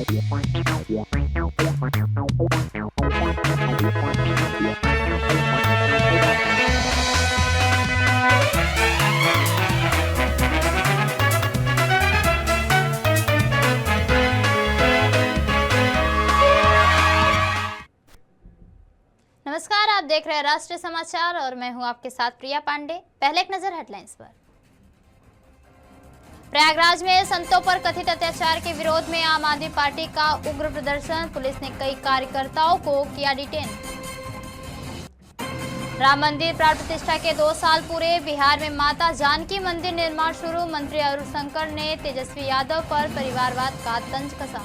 नमस्कार, आप देख रहे हैं राष्ट्रीय समाचार और मैं हूं आपके साथ प्रिया पांडे। पहले एक नजर हेडलाइंस पर। प्रयागराज में संतों पर कथित अत्याचार के विरोध में आम आदमी पार्टी का उग्र प्रदर्शन, पुलिस ने कई कार्यकर्ताओं को किया डिटेन। राम मंदिर प्राण प्रतिष्ठा के 2 साल पूरे, बिहार में माता जानकी मंदिर निर्माण शुरू, मंत्री अरुण शंकर ने तेजस्वी यादव पर परिवारवाद का तंज कसा।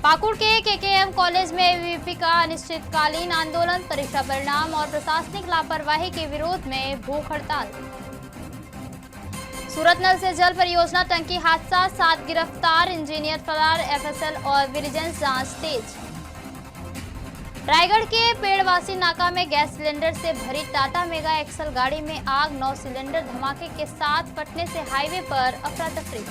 पाकुड़ के केकेएम कॉलेज में एबीवीपी का अनिश्चितकालीन आंदोलन, परीक्षा परिणाम और प्रशासनिक लापरवाही के विरोध में भूख हड़ताल। सूरत नल से जल परियोजना टंकी हादसा, 7 गिरफ्तार, इंजीनियर फरार, एफएसएल और विजिलेंस जांच तेज। रायगढ़ के पेड़वासी नाका में गैस सिलेंडर से भरी टाटा मेगा एक्सल गाड़ी में आग, 9 सिलेंडर धमाके के साथ फटने से हाईवे पर अफरा तफरी।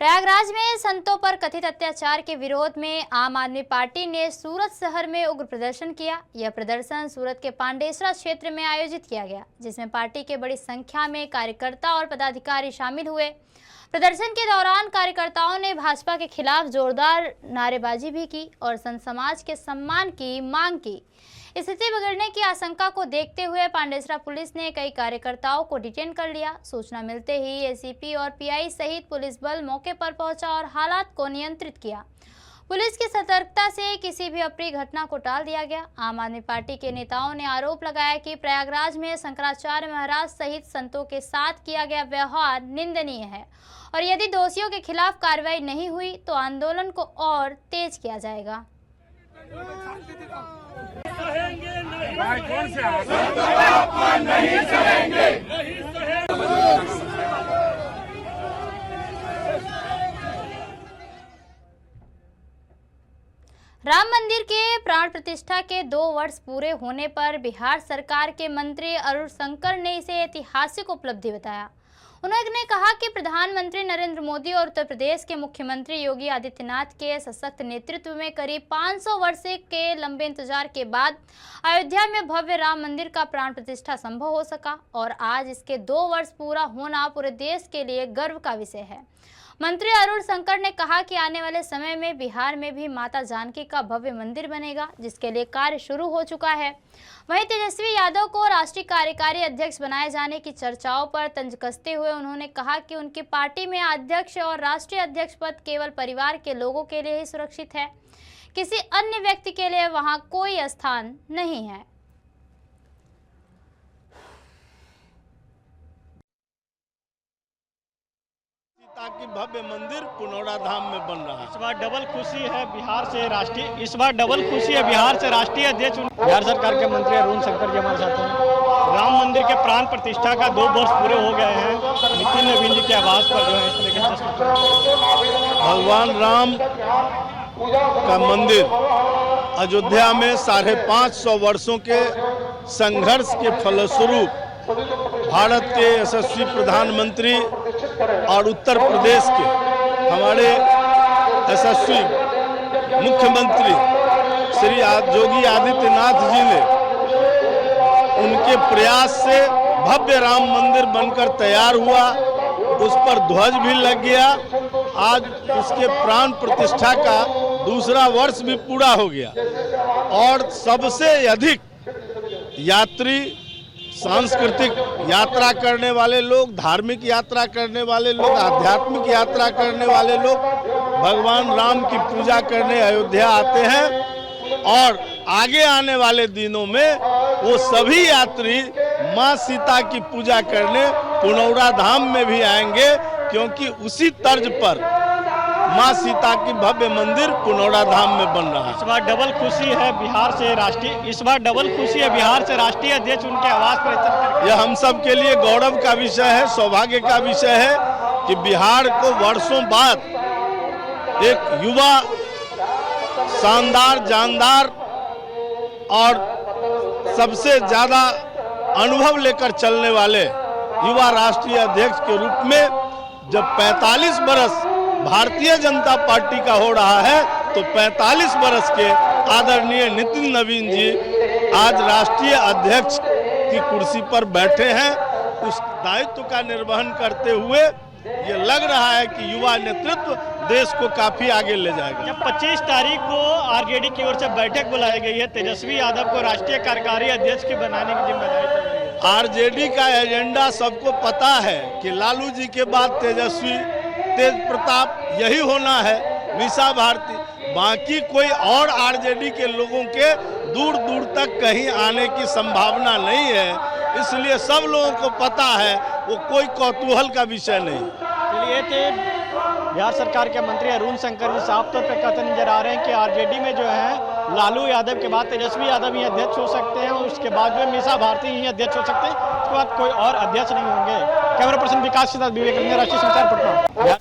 प्रयागराज में संतों पर कथित अत्याचार के विरोध में आम आदमी पार्टी ने सूरत शहर में उग्र प्रदर्शन किया। यह प्रदर्शन सूरत के पांडेसरा क्षेत्र में आयोजित किया गया, जिसमें पार्टी के बड़ी संख्या में कार्यकर्ता और पदाधिकारी शामिल हुए। प्रदर्शन के दौरान कार्यकर्ताओं ने भाजपा के खिलाफ जोरदार नारेबाजी भी की और संत समाज के सम्मान की मांग की। स्थिति बिगड़ने की आशंका को देखते हुए पांडेसरा पुलिस ने कई कार्यकर्ताओं को डिटेन कर लिया। सूचना मिलते ही एसीपी और पीआई सहित पुलिस बल मौके पर पहुंचा और हालात को नियंत्रित किया। पुलिस की सतर्कता से किसी भी अप्रिय घटना को टाल दिया गया। आम आदमी पार्टी के नेताओं ने आरोप लगाया कि प्रयागराज में शंकराचार्य महाराज सहित संतों के साथ किया गया व्यवहार निंदनीय है और यदि दोषियों के खिलाफ कार्रवाई नहीं हुई तो आंदोलन को और तेज किया जाएगा। राम मंदिर के प्राण प्रतिष्ठा के 2 वर्ष पूरे होने पर बिहार सरकार के मंत्री अरुण शंकर ने इसे ऐतिहासिक उपलब्धि बताया। उन्होंने कहा कि प्रधानमंत्री नरेंद्र मोदी और उत्तर प्रदेश के मुख्यमंत्री योगी आदित्यनाथ के सशक्त नेतृत्व में करीब 500 वर्ष के लंबे इंतजार के बाद अयोध्या में भव्य राम मंदिर का प्राण प्रतिष्ठा संभव हो सका और आज इसके 2 वर्ष पूरा होना पूरे देश के लिए गर्व का विषय है। मंत्री अरुण शंकर ने कहा कि आने वाले समय में बिहार में भी माता जानकी का भव्य मंदिर बनेगा, जिसके लिए कार्य शुरू हो चुका है। वहीं तेजस्वी यादव को राष्ट्रीय कार्यकारी अध्यक्ष बनाए जाने की चर्चाओं पर तंज कसते हुए उन्होंने कहा कि उनकी पार्टी में अध्यक्ष और राष्ट्रीय अध्यक्ष पद केवल परिवार के लोगों के लिए ही सुरक्षित है, किसी अन्य व्यक्ति के लिए वहां कोई स्थान नहीं है। ताकि भव्य मंदिर पुनौरा धाम में बन रहा है। इस बार डबल खुशी है बिहार से राष्ट्रीय अध्यक्ष बिहार सरकार के मंत्री अरुण शंकर जी हमारे साथ हैं। राम मंदिर के प्राण प्रतिष्ठा का 2 वर्ष पूरे हो गए हैं। नितिन नवीन जी के आवास पर जो है इस तरह के भगवान राम का मंदिर अयोध्या में 550 वर्षों के संघर्ष के फलस्वरूप भारत के यशस्वी प्रधानमंत्री और उत्तर प्रदेश के हमारे यशस्वी मुख्यमंत्री श्री योगी आदित्यनाथ जी ने उनके प्रयास से भव्य राम मंदिर बनकर तैयार हुआ। उस पर ध्वज भी लग गया। आज उसके प्राण प्रतिष्ठा का 2रा वर्ष भी पूरा हो गया और सबसे अधिक यात्री, सांस्कृतिक यात्रा करने वाले लोग, धार्मिक यात्रा करने वाले लोग, आध्यात्मिक यात्रा करने वाले लोग भगवान राम की पूजा करने अयोध्या आते हैं और आगे आने वाले दिनों में वो सभी यात्री मां सीता की पूजा करने पुनौरा धाम में भी आएंगे, क्योंकि उसी तर्ज पर मां सीता की भव्य मंदिर पुनौरा धाम में बन रहा है। इस बार डबल खुशी है बिहार से राष्ट्रीय अध्यक्ष उनके आवास पर। यह हम सब के लिए गौरव का विषय है, सौभाग्य का विषय है कि बिहार को वर्षों बाद एक युवा, शानदार, जानदार और सबसे ज्यादा अनुभव लेकर चलने वाले युवा राष्ट्रीय अध्यक्ष के रूप में जब 45 बरस भारतीय जनता पार्टी का हो रहा है तो 45 बरस के आदरणीय नितिन नवीन जी आज राष्ट्रीय अध्यक्ष की कुर्सी पर बैठे हैं। उस दायित्व का निर्वहन करते हुए ये लग रहा है कि युवा नेतृत्व देश को काफी आगे ले जाएगा। जब 25 तारीख को आरजेडी की ओर से बैठक बुलाई गई है, तेजस्वी यादव को राष्ट्रीय कार्यकारी अध्यक्ष की बनाने की जिम्मेदारी चल रही है। आरजेडी का एजेंडा सबको पता है कि लालू जी के बाद तेजस्वी, तेज प्रताप यही होना है, मीसा भारती। बाकी कोई और आरजेडी के लोगों के दूर दूर तक कहीं आने की संभावना नहीं है। इसलिए सब लोगों को पता है, वो कोई कौतूहल का विषय नहीं। चलिए, थे बिहार सरकार के मंत्री अरुण शंकर जी साफ तौर पर कहते नजर आ रहे हैं कि आरजेडी में जो है लालू यादव के बाद तेजस्वी यादव ही अध्यक्ष हो सकते हैं और उसके बाद जो मीसा भारती ही अध्यक्ष हो सकते हैं, उसके बाद कोई और अध्यक्ष नहीं होंगे। कैमरा पर्सन विकास के साथ विवेक रंजन, राष्ट्रीय समाचार पटना।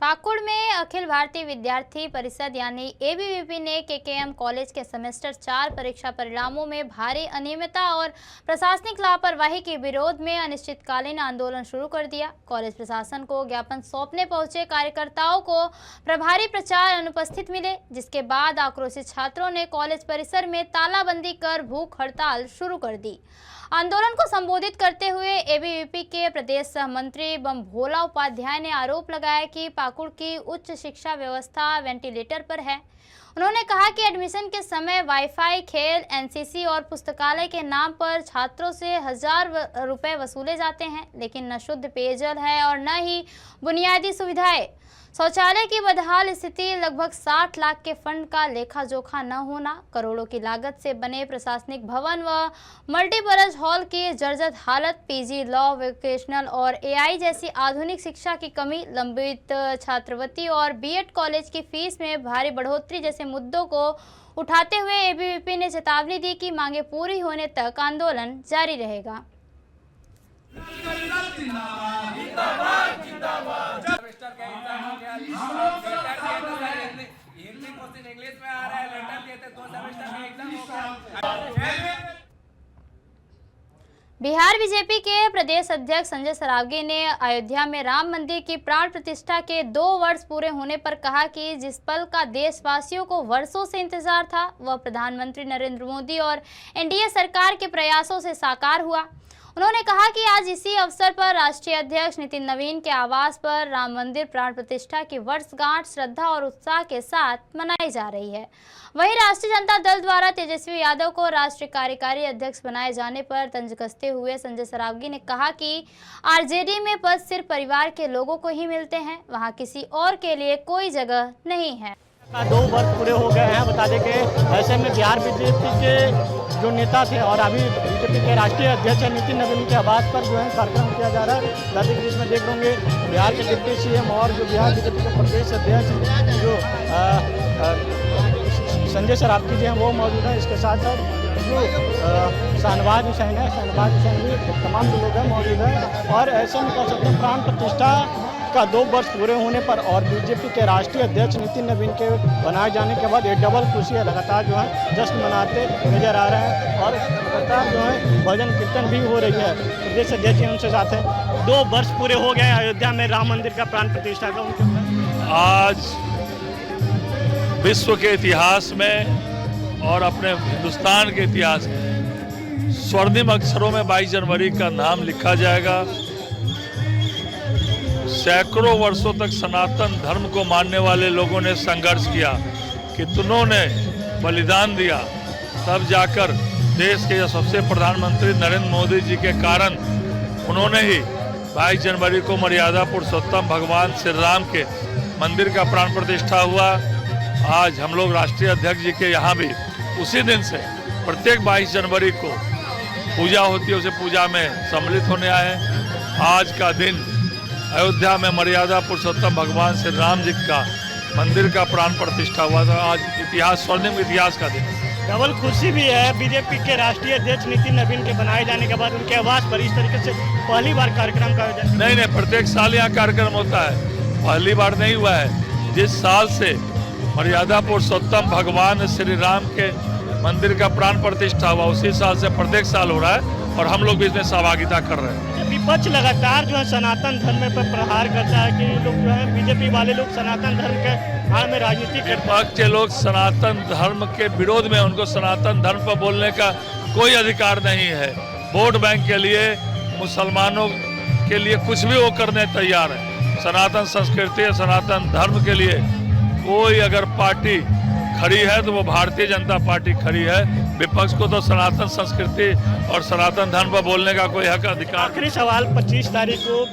पाकुड़ में अखिल भारतीय विद्यार्थी परिषद यानी एबीवीपी ने केकेएम कॉलेज के सेमेस्टर 4 परीक्षा परिणामों में भारी अनियमितता और प्रशासनिक लापरवाही के विरोध में अनिश्चितकालीन आंदोलन शुरू कर दिया। कॉलेज प्रशासन को ज्ञापन सौंपने पहुंचे कार्यकर्ताओं को प्रभारी प्राचार्य अनुपस्थित मिले, जिसके बाद आक्रोशित छात्रों ने कॉलेज परिसर में तालाबंदी कर भूख हड़ताल शुरू कर दी। आंदोलन को संबोधित करते हुए एबीवीपी के प्रदेश सह मंत्री बम भोला उपाध्याय ने आरोप लगाया कि पाकुड़ की उच्च शिक्षा व्यवस्था वेंटिलेटर पर है। उन्होंने कहा कि एडमिशन के समय वाईफाई, खेल, एनसीसी और पुस्तकालय के नाम पर छात्रों से 1000 रुपए वसूले जाते हैं, लेकिन न शुद्ध पेयजल है और न ही बुनियादी सुविधाएं। शौचालय की बदहाल स्थिति, लगभग 60 लाख के फंड का लेखा जोखा न होना, करोड़ों की लागत से बने प्रशासनिक भवन व मल्टीपर्पज हॉल की जर्जर हालत, पीजी, लॉ, वोकेशनल और एआई जैसी आधुनिक शिक्षा की कमी, लंबित छात्रवृत्ति और बीएड कॉलेज की फीस में भारी बढ़ोतरी जैसे मुद्दों को उठाते हुए एबीवीपी ने चेतावनी दी कि मांगे पूरी होने तक आंदोलन जारी रहेगा। बिहार बीजेपी के प्रदेश अध्यक्ष संजय सरावगी ने अयोध्या में राम मंदिर की प्राण प्रतिष्ठा के 2 वर्ष पूरे होने पर कहा कि जिस पल का देशवासियों को वर्षों से इंतजार था, वह प्रधानमंत्री नरेंद्र मोदी और एनडीए सरकार के प्रयासों से साकार हुआ। उन्होंने कहा कि आज इसी अवसर पर राष्ट्रीय अध्यक्ष नितिन नवीन के आवास पर राम मंदिर प्राण प्रतिष्ठा की वर्षगांठ श्रद्धा और उत्साह के साथ मनाई जा रही है। वहीं राष्ट्रीय जनता दल द्वारा तेजस्वी यादव को राष्ट्रीय कार्यकारी अध्यक्ष बनाए जाने पर तंज कसते हुए संजय सरावगी ने कहा कि आरजेडी में पद सिर्फ परिवार के लोगों को ही मिलते हैं, वहां किसी और के लिए कोई जगह नहीं है। 2 वर्ष पूरे हो गए हैं। बता दें कि ऐसे में बिहार बीजेपी के जो नेता थे और अभी बीजेपी के राष्ट्रीय अध्यक्ष नितिन नवीन के आवास पर जो है कार्यक्रम किया जा रहा है। दादी के जिसमें देख होंगे बिहार के डिप्टी सीएम और जो बिहार बीजेपी के प्रदेश अध्यक्ष जो संजय सरावगी जी हैं वो मौजूद हैं। इसके साथ साथ जो शाहनवाज हुसैन है, शाहनवाज हुसैन भी तमाम लोग हैं मौजूद हैं। और ऐसे में कह सकते हैं प्राण प्रतिष्ठा का 2 वर्ष पूरे होने पर और बीजेपी के राष्ट्रीय अध्यक्ष नितिन नवीन के बनाए जाने के बाद ये डबल खुशी है। लगातार जो है जश्न मनाते नजर आ रहे हैं और लगातार जो है भजन कीर्तन भी हो रही है। प्रदेश अध्यक्ष जी उनसे साथ है। 2 वर्ष पूरे हो गए अयोध्या में राम मंदिर का प्राण प्रतिष्ठा का। उनके आज विश्व के इतिहास में और अपने हिंदुस्तान के इतिहास में स्वर्णिम अक्षरों में 22 जनवरी का नाम लिखा जाएगा। सैकड़ों वर्षों तक सनातन धर्म को मानने वाले लोगों ने संघर्ष किया, कितनों ने बलिदान दिया, तब जाकर देश के यशस्वी प्रधानमंत्री नरेंद्र मोदी जी के कारण उन्होंने ही 22 जनवरी को मर्यादा पुरुषोत्तम भगवान श्री राम के मंदिर का प्राण प्रतिष्ठा हुआ। आज हम लोग राष्ट्रीय अध्यक्ष जी के यहाँ भी उसी दिन से प्रत्येक 22 जनवरी को पूजा होती है, उसे पूजा में सम्मिलित होने आए हैं। आज का दिन अयोध्या में मर्यादा पुरुषोत्तम भगवान श्री राम जी का मंदिर का प्राण प्रतिष्ठा हुआ था। आज इतिहास, स्वर्णिम इतिहास का दिन। डबल खुशी भी है बीजेपी के राष्ट्रीय अध्यक्ष नितिन नवीन के बनाए जाने के बाद उनके आवास पर इस तरीके से पहली बार कार्यक्रम का आयोजन। नहीं, प्रत्येक साल यहाँ कार्यक्रम होता है, पहली बार नहीं हुआ है। जिस साल से मर्यादा पुरुषोत्तम भगवान श्री राम के मंदिर का प्राण प्रतिष्ठा हुआ, उसी साल से प्रत्येक साल हो रहा है और हम लोग भी इसमें सहभागिता कर रहे हैं। विपक्ष लगातार जो है सनातन धर्म पर प्रहार करता है कि लोग जो है बीजेपी वाले लोग सनातन धर्म के आड़ में राजनीति करते हैं। विपक्ष के लोग सनातन धर्म के विरोध में, उनको सनातन धर्म पर बोलने का कोई अधिकार नहीं है। वोट बैंक के लिए, मुसलमानों के लिए कुछ भी वो करने तैयार है। सनातन संस्कृति, सनातन धर्म के लिए कोई अगर पार्टी खड़ी है तो वो भारतीय जनता पार्टी खड़ी है। विपक्ष को तो सनातन संस्कृति और सनातन धर्म पर बोलने का कोई हक अधिकार। आखिरी सवाल, 25 तारीख को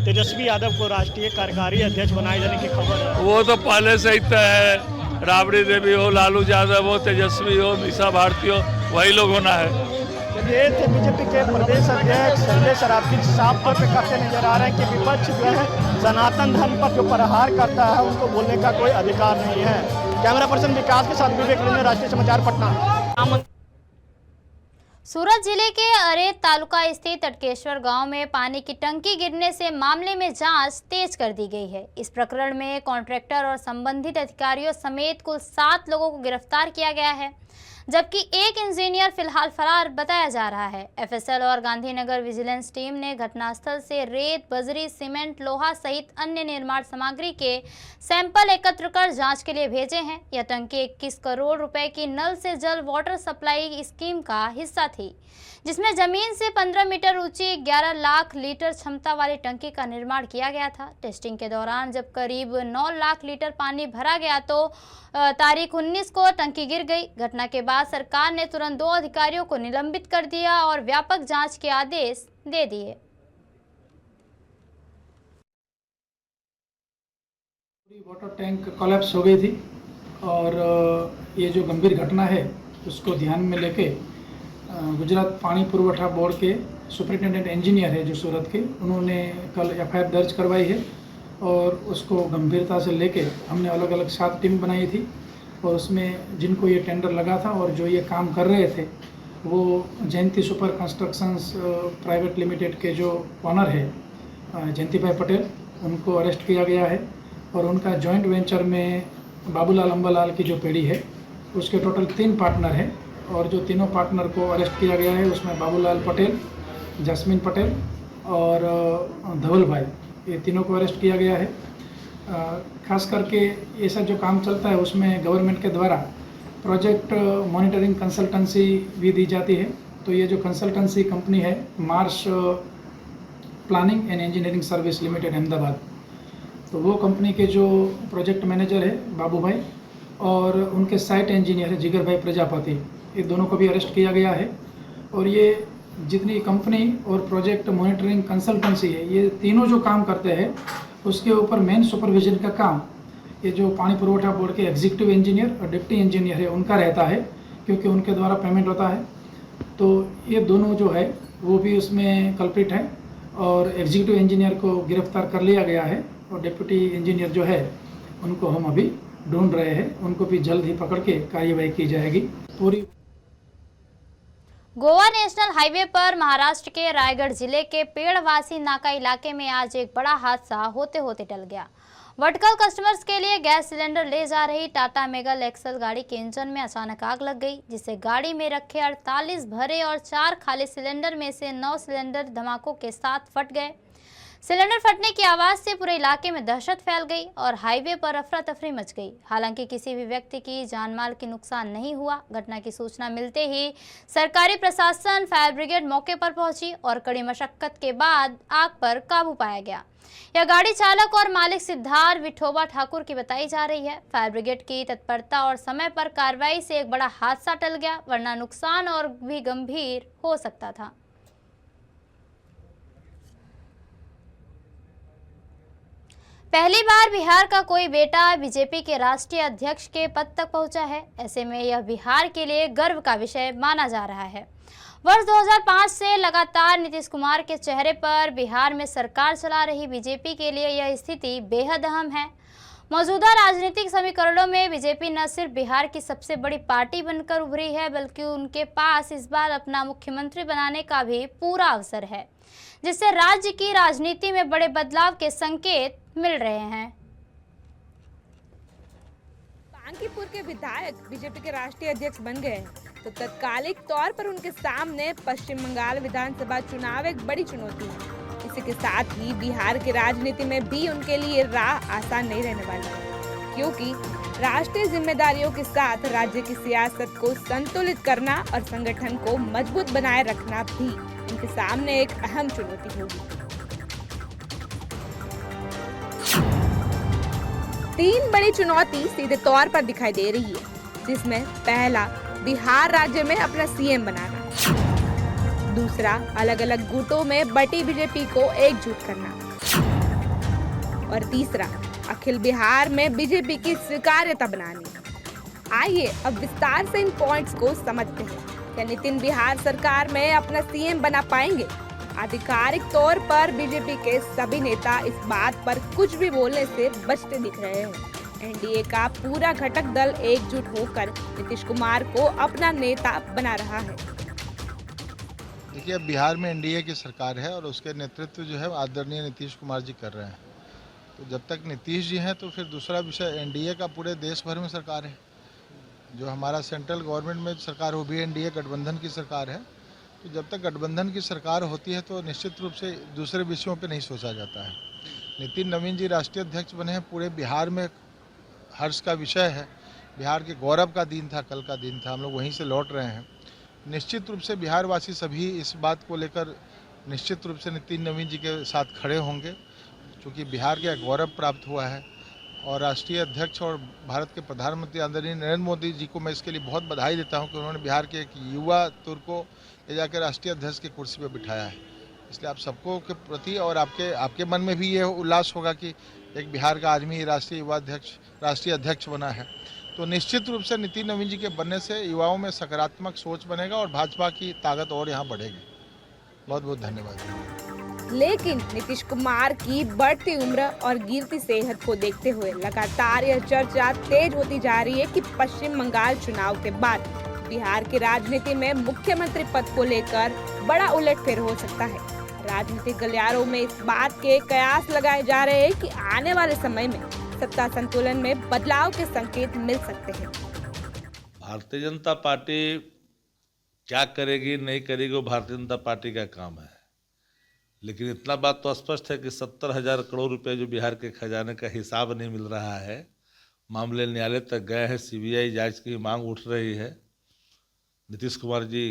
तेजस्वी यादव को राष्ट्रीय कार्यकारी अध्यक्ष बनाए जाने की खबर है। वो तो पहले से ही तय है। राबड़ी देवी हो, लालू यादव हो, तेजस्वी हो, मीसा भारती हो, वही लोग होना है। ये थे बीजेपी के प्रदेश अध्यक्ष संजय सरावगी, साफ तौर पे कहते नजर आ रहे हैं कि विपक्ष जो है सनातन धर्म पर जो प्रहार करता है उनको बोलने का कोई अधिकार नहीं है। कैमरा पर्सन विकास के साथ विवेक, राष्ट्रीय समाचार, पटना। सूरत जिले के अरेत तालुका स्थित तटकेश्वर गांव में पानी की टंकी गिरने से मामले में जांच तेज कर दी गई है। इस प्रकरण में कॉन्ट्रैक्टर और संबंधित अधिकारियों समेत कुल 7 लोगों को गिरफ्तार किया गया है, जबकि एक इंजीनियर फिलहाल फरार बताया जा रहा है। एफएसएल और गांधीनगर विजिलेंस टीम ने घटनास्थल से रेत, बजरी, सीमेंट, लोहा सहित अन्य निर्माण सामग्री के सैंपल एकत्र कर जांच के लिए भेजे हैं। यह टंकी 21 करोड़ रुपए की नल से जल वाटर सप्लाई स्कीम का हिस्सा थी, जिसमें जमीन से 15 मीटर ऊंची 11 लाख लीटर क्षमता वाली टंकी का निर्माण किया गया था। टेस्टिंग के दौरान जब करीब 9 लाख लीटर पानी भरा गया तो तारीख 19 को टंकी गिर गई। घटना के बाद सरकार ने तुरंत 2 अधिकारियों को निलंबित कर दिया और व्यापक जांच के आदेश दे दिए। वाटर टैंक कोलैप्स हो गई थी और ये जो गंभीर घटना है उसको ध्यान में लेके गुजरात पानी पुरवठा बोर्ड के सुपरिटेंडेंट इंजीनियर है जो सूरत के, उन्होंने कल एफआईआर दर्ज करवाई है और उसको गंभीरता से लेके हमने अलग अलग 7 टीम बनाई थी और उसमें जिनको ये टेंडर लगा था और जो ये काम कर रहे थे वो जयंती सुपर कंस्ट्रक्शंस प्राइवेट लिमिटेड के जो ऑनर है जयंती भाई पटेल, उनको अरेस्ट किया गया है और उनका जॉइंट वेंचर में बाबूलाल अंबालाल की जो पेड़ी है उसके टोटल 3 पार्टनर हैं और जो तीनों पार्टनर को अरेस्ट किया गया है उसमें बाबूलाल पटेल, जस्मीन पटेल और धवल भाई, ये तीनों को अरेस्ट किया गया है। खास करके ये सब जो काम चलता है उसमें गवर्नमेंट के द्वारा प्रोजेक्ट मॉनिटरिंग कंसल्टेंसी भी दी जाती है। तो ये जो कंसल्टेंसी कंपनी है Marsh planning and engineering service limited Ahmedabad, तो वो कंपनी के जो प्रोजेक्ट मैनेजर है बाबू भाई और उनके साइट इंजीनियर है जिगर भाई प्रजापति, ये दोनों को भी अरेस्ट किया गया है। और ये जितनी कंपनी और प्रोजेक्ट मॉनिटरिंग कंसल्टेंसी है ये तीनों जो काम करते हैं उसके ऊपर मेन सुपरविजन का काम ये जो पानी पुरवठा बोर्ड के एग्जीक्यूटिव इंजीनियर और डिप्टी इंजीनियर है उनका रहता है, क्योंकि उनके द्वारा पेमेंट होता है। तो ये दोनों जो है वो भी उसमें कल्प्रिट है और एग्जीक्यूटिव इंजीनियर को गिरफ्तार कर लिया गया है और डिप्टी इंजीनियर जो है उनको हम अभी ढूंढ रहे हैं, उनको भी जल्द ही पकड़ के कार्यवाही की जाएगी। पूरी गोवा नेशनल हाईवे पर महाराष्ट्र के रायगढ़ जिले के पेड़वासी नाका इलाके में आज एक बड़ा हादसा होते होते टल गया। वर्टिकल कस्टमर्स के लिए गैस सिलेंडर ले जा रही टाटा मेगल एक्सल गाड़ी के इंजन में अचानक आग लग गई, जिससे गाड़ी में रखे 48 भरे और 4 खाली सिलेंडर में से 9 सिलेंडर धमाकों के साथ फट गए। सिलेंडर फटने की आवाज से पूरे इलाके में दहशत फैल गई और हाईवे पर अफरा तफरी मच गई। हालांकि किसी भी व्यक्ति की जान माल की नुकसान नहीं हुआ। घटना की सूचना मिलते ही सरकारी प्रशासन, फायर ब्रिगेड मौके पर पहुंची और कड़ी मशक्कत के बाद आग पर काबू पाया गया। यह गाड़ी चालक और मालिक सिद्धार्थ विठोबा ठाकुर की बताई जा रही है। फायर ब्रिगेड की तत्परता और समय पर कार्रवाई से एक बड़ा हादसा टल गया, वरना नुकसान और भी गंभीर हो सकता था। पहली बार बिहार का कोई बेटा बीजेपी के राष्ट्रीय अध्यक्ष के पद तक पहुंचा है। ऐसे में यह बिहार के लिए गर्व का विषय माना जा रहा है। वर्ष 2005 से लगातार नीतीश कुमार के चेहरे पर बिहार में सरकार चला रही बीजेपी के लिए यह स्थिति बेहद अहम है। मौजूदा राजनीतिक समीकरणों में बीजेपी न सिर्फ बिहार की सबसे बड़ी पार्टी बनकर उभरी है, बल्कि उनके पास इस बार अपना मुख्यमंत्री बनाने का भी पूरा अवसर है, जिससे राज्य की राजनीति में बड़े बदलाव के संकेत मिल रहे हैं। बांकीपुर के विधायक बीजेपी के राष्ट्रीय अध्यक्ष बन गए हैं तो तत्कालिक तौर पर उनके सामने पश्चिम बंगाल विधानसभा चुनाव एक बड़ी चुनौती है। इसी के साथ ही बिहार की राजनीति में भी उनके लिए राह आसान नहीं रहने वाली, क्योंकि राष्ट्रीय जिम्मेदारियों के साथ राज्य की सियासत को संतुलित करना और संगठन को मजबूत बनाए रखना भी उनके सामने एक अहम चुनौती होगी। 3 बड़ी चुनौती सीधे तौर पर दिखाई दे रही है, जिसमें पहला बिहार राज्य में अपना सीएम बनाना, दूसरा अलग अलग गुटों में बटी बीजेपी को एकजुट करना और तीसरा अखिल बिहार में बीजेपी की स्वीकार्यता बनानी। आइए अब विस्तार से इन पॉइंट्स को समझते हैं। क्या नितिन बिहार सरकार में अपना सीएम बना पाएंगे? आधिकारिक तौर पर बीजेपी के सभी नेता इस बात पर कुछ भी बोलने से बचते दिख रहे हैं। एनडीए का पूरा घटक दल एकजुट होकर नीतीश कुमार को अपना नेता बना रहा है। देखिए, अब बिहार में एनडीए की सरकार है और उसके नेतृत्व जो है आदरणीय नीतीश कुमार जी कर रहे हैं। तो जब तक नीतीश जी हैं तो फिर दूसरा विषय एनडीए का पूरे देश भर में सरकार है। जो हमारा सेंट्रल गवर्नमेंट में सरकार वो भी एनडीए गठबंधन की सरकार है। तो जब तक गठबंधन की सरकार होती है तो निश्चित रूप से दूसरे विषयों पे नहीं सोचा जाता है। नितिन नवीन जी राष्ट्रीय अध्यक्ष बने हैं, पूरे बिहार में हर्ष का विषय है। बिहार के गौरव का दिन था, कल का दिन था, हम लोग वहीं से लौट रहे हैं। निश्चित रूप से बिहारवासी सभी इस बात को लेकर निश्चित रूप से नितिन नवीन जी के साथ खड़े होंगे, क्योंकि बिहार के गौरव प्राप्त हुआ है। और राष्ट्रीय अध्यक्ष और भारत के प्रधानमंत्री आदरणीय नरेंद्र मोदी जी को मैं इसके लिए बहुत बधाई देता हूं कि उन्होंने बिहार के एक युवा तुर को ले जाकर राष्ट्रीय अध्यक्ष की कुर्सी पर बिठाया है। इसलिए आप सबको के प्रति और आपके मन में भी ये उल्लास होगा कि एक बिहार का आदमी राष्ट्रीय अध्यक्ष बना है। तो निश्चित रूप से नितिन नवीन जी के बनने से युवाओं में सकारात्मक सोच बनेगा और भाजपा की ताकत और यहाँ बढ़ेगी। बहुत बहुत धन्यवाद। लेकिन नीतीश कुमार की बढ़ती उम्र और गिरती सेहत को देखते हुए लगातार यह चर्चा तेज होती जा रही है कि पश्चिम बंगाल चुनाव के बाद बिहार की राजनीति में मुख्यमंत्री पद को लेकर बड़ा उलटफेर हो सकता है। राजनीतिक गलियारों में इस बात के कयास लगाए जा रहे हैं कि आने वाले समय में सत्ता संतुलन में बदलाव के संकेत मिल सकते हैं। भारतीय जनता पार्टी क्या करेगी नहीं करेगी वो भारतीय जनता पार्टी का काम है, लेकिन इतना बात तो स्पष्ट है कि 70,000 करोड़ रुपए जो बिहार के खजाने का हिसाब नहीं मिल रहा है, मामले न्यायालय तक गए हैं, सीबीआई जांच की मांग उठ रही है। नीतीश कुमार जी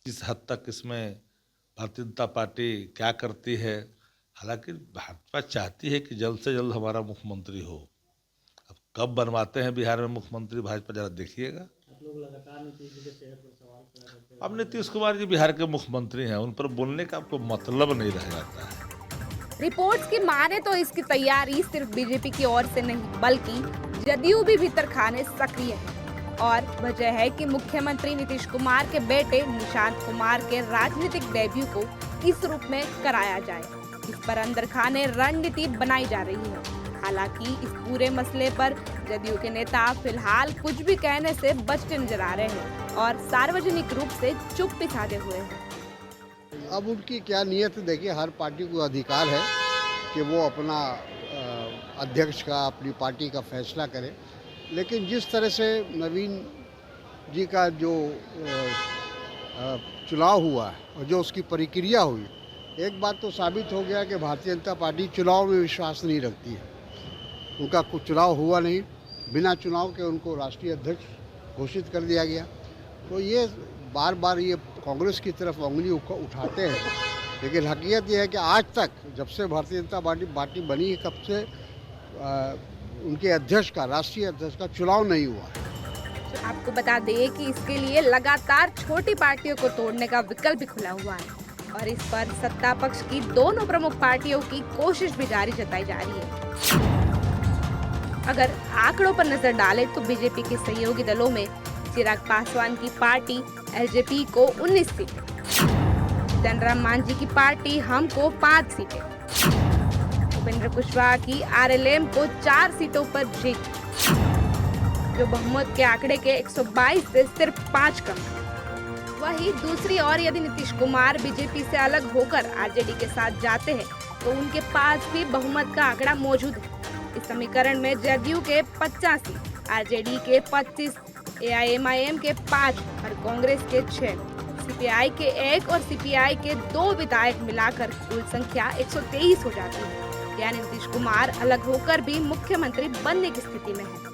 किस हद तक इसमें भारतीय जनता पार्टी क्या करती है? हालांकि भाजपा चाहती है कि जल्द से जल्द हमारा मुख्यमंत्री हो। अब कब बनवाते हैं बिहार में मुख्यमंत्री भाजपा, जरा देखिएगा। अब नीतीश कुमार जी बिहार के मुख्यमंत्री हैं, उन पर बोलने का आपको मतलब नहीं रह जाता है। रिपोर्ट्स की माने तो इसकी तैयारी सिर्फ बीजेपी की ओर से नहीं बल्कि जदयू भी भीतर खाने सक्रिय है। और वजह है कि मुख्यमंत्री नीतीश कुमार के बेटे निशांत कुमार के राजनीतिक डेब्यू को किस रूप में कराया जाए, इस पर अंदर खाने रणनीति बनाई जा रही है। हालांकि इस पूरे मसले पर जदयू के नेता फिलहाल कुछ भी कहने से बचते नजर आ रहे हैं और सार्वजनिक रूप से चुप्पी साधे हुए हैं। अब उनकी क्या नियत, देखिए हर पार्टी को अधिकार है कि वो अपना अध्यक्ष का, अपनी पार्टी का फैसला करे। लेकिन जिस तरह से नवीन जी का जो चुनाव हुआ है और जो उसकी प्रक्रिया हुई, एक बात तो साबित हो गया कि भारतीय जनता पार्टी चुनाव में विश्वास नहीं रखती है। उनका कुछ चुनाव हुआ नहीं, बिना चुनाव के उनको राष्ट्रीय अध्यक्ष घोषित कर दिया गया। तो ये बार बार ये कांग्रेस की तरफ उंगली उठाते हैं, लेकिन हकीकत ये है कि आज तक जब से भारतीय जनता पार्टी बनी है तब से उनके अध्यक्ष का, राष्ट्रीय अध्यक्ष का चुनाव नहीं हुआ। आपको बता दें कि इसके लिए लगातार छोटी पार्टियों को तोड़ने का विकल्प भी खुला हुआ है और इस पर सत्ता पक्ष की दोनों प्रमुख पार्टियों की कोशिश भी जारी जताई जा रही है। अगर आंकड़ों पर नजर डालें तो बीजेपी के सहयोगी दलों में चिराग पासवान की पार्टी एलजेपी को 19 सीटें, जीतनराम मांझी की पार्टी हम को 5 सीटें, उपेंद्र कुशवाहा की आरएलएम को 4 सीटों पर जीत, जो बहुमत के आंकड़े के 122 से सिर्फ 5 कम। वहीं दूसरी ओर यदि नीतीश कुमार बीजेपी से अलग होकर आरजेडी के साथ जाते हैं तो उनके पास भी बहुमत का आंकड़ा मौजूद है। इस समीकरण में जदयू के 85, आरजेडी के 25, एआईएमआईएम के 5 और कांग्रेस के 6, सीपीआई के 1 और सीपीआई के 2 विधायक मिलाकर कुल संख्या 123 हो जाती है। यानी नीतीश कुमार अलग होकर भी मुख्यमंत्री बनने की स्थिति में है।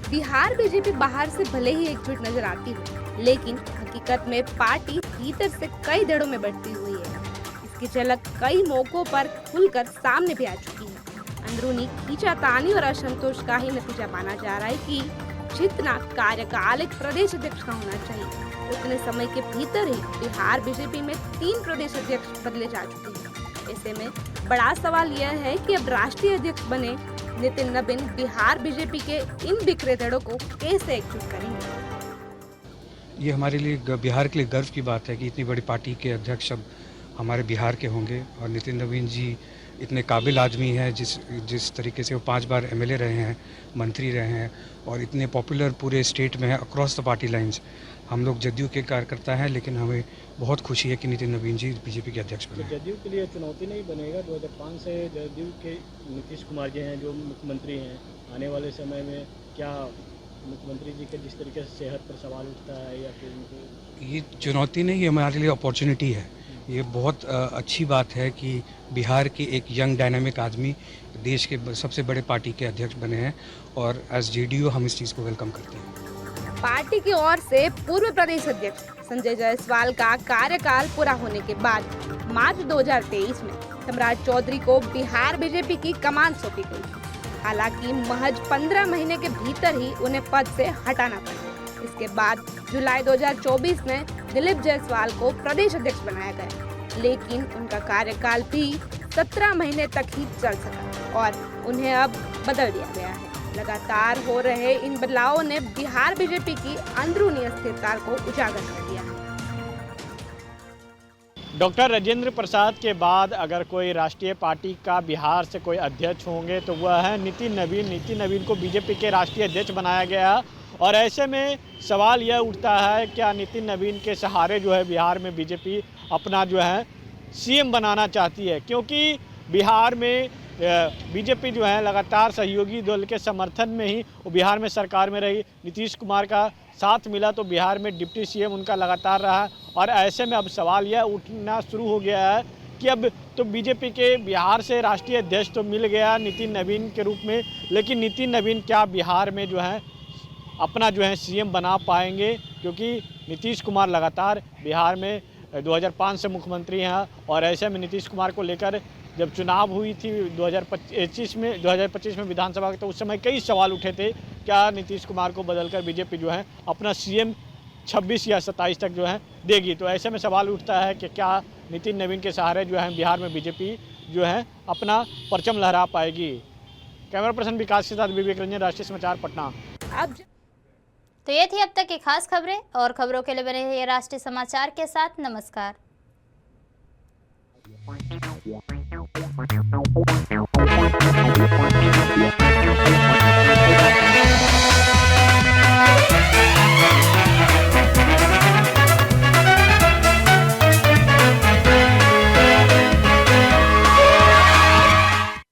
बिहार बीजेपी बाहर से भले ही एकजुट नजर आती है, लेकिन हकीकत में पार्टी भीतर से कई धड़ों में बढ़ती हुई है। इसकी झलक कई मौकों पर खुलकर सामने भी आ चुकी है। अंदरूनी खींचातानी और असंतोष का ही नतीजा माना जा रहा है कि जितना कार्यकाल एक प्रदेश अध्यक्ष का होना चाहिए, उतने समय के भीतर ही बिहार बीजेपी में 3 प्रदेश अध्यक्ष बदले जा चुके हैं। ऐसे में बड़ा सवाल यह है कि अब राष्ट्रीय अध्यक्ष बने नितिन नवीन बिहार बीजेपी के इन बिखरे धड़ों को कैसे एकजुट करेंगे। ये हमारे लिए, बिहार के लिए गर्व की बात है कि इतनी बड़ी पार्टी के अध्यक्ष अब हमारे बिहार के होंगे और नितिन नवीन जी इतने काबिल आदमी हैं, जिस तरीके से वो 5 बार एमएलए रहे हैं, मंत्री रहे हैं और इतने पॉपुलर पूरे स्टेट में है अक्रॉस द पार्टी लाइंस। हम लोग जदयू के कार्यकर्ता हैं, लेकिन हमें बहुत खुशी है कि नितिन नवीन जी बीजेपी के अध्यक्ष बने। तो जदयू के लिए चुनौती नहीं बनेगा? 2005 से जदयू के नीतीश कुमार जी हैं जो मुख्यमंत्री हैं, आने वाले समय में क्या मुख्यमंत्री जी के जिस तरीके से सेहत पर सवाल उठता है या फिर उनको? ये चुनौती नहीं, ये हमारे लिए अपॉर्चुनिटी है। ये बहुत अच्छी बात है कि बिहार के एक यंग डायनामिक आदमी देश के सबसे बड़े पार्टी के अध्यक्ष बने हैं और एज जेडीयू हम इस चीज़ को वेलकम करते हैं। पार्टी की ओर से पूर्व प्रदेश अध्यक्ष संजय जायसवाल का कार्यकाल पूरा होने के बाद मार्च 2023 में सम्राट चौधरी को बिहार बीजेपी की कमान सौंपी गई। हालांकि महज 15 महीने के भीतर ही उन्हें पद से हटाना पड़ा। इसके बाद जुलाई 2024 में दिलीप जायसवाल को प्रदेश अध्यक्ष बनाया गया, लेकिन उनका कार्यकाल भी 17 महीने तक ही चल सका और उन्हें अब बदल दिया गया है। लगातार हो रहे इन बदलावों ने बिहार बीजेपी की अंदरूनी अस्थिरता को उजागर कर दिया है। डॉक्टर राजेंद्र प्रसाद के बाद अगर कोई राष्ट्रीय पार्टी का बिहार से कोई अध्यक्ष होंगे तो वह है नितिन नवीन। नितिन नवीन को बीजेपी के राष्ट्रीय अध्यक्ष बनाया गया और ऐसे में सवाल यह उठता है क्या नितिन नवीन के सहारे जो है बिहार में बीजेपी अपना जो है सीएम बनाना चाहती है, क्योंकि बिहार में बीजेपी जो है लगातार सहयोगी दल के समर्थन में ही वो बिहार में सरकार में रही। नीतीश कुमार का साथ मिला तो बिहार में डिप्टी सीएम उनका लगातार रहा और ऐसे में अब सवाल यह उठना शुरू हो गया है कि अब तो बीजेपी के बिहार से राष्ट्रीय अध्यक्ष तो मिल गया नितिन नवीन के रूप में, लेकिन नितिन नवीन क्या बिहार में जो है अपना जो है सीएम बना पाएंगे, क्योंकि नीतीश कुमार लगातार बिहार में 2005 से मुख्यमंत्री हैं और ऐसे में नीतीश कुमार को लेकर जब चुनाव हुई थी 2025 में विधानसभा के, तो उस समय कई सवाल उठे थे क्या नीतीश कुमार को बदलकर बीजेपी जो है अपना सीएम 26 या 27 तक जो है देगी। तो ऐसे में सवाल उठता है कि क्या नितिन नवीन के सहारे जो है बिहार में बीजेपी जो है अपना परचम लहरा पाएगी। कैमरा पर्सन विकास के साथ विवेक रंजन, राष्ट्रीय समाचार, पटना। तो ये थी अब तक की खास खबरें और खबरों के लिए बने रहिए राष्ट्रीय समाचार के साथ। नमस्कार।